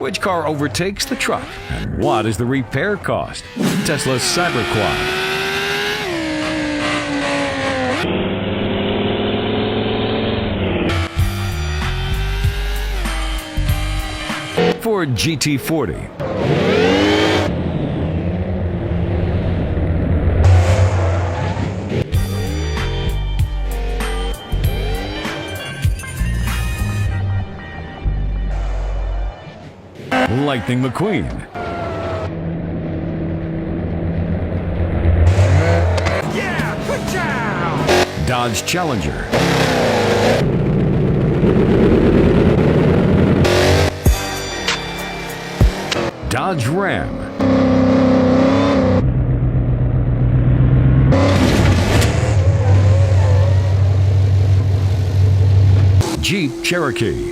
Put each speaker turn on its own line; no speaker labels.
Which car overtakes the truck? And what is the repair cost? Tesla's Cyberquad. Ford GT40. Lightning McQueen.
Yeah, good job!
Dodge Challenger. Dodge Ram. Jeep Cherokee.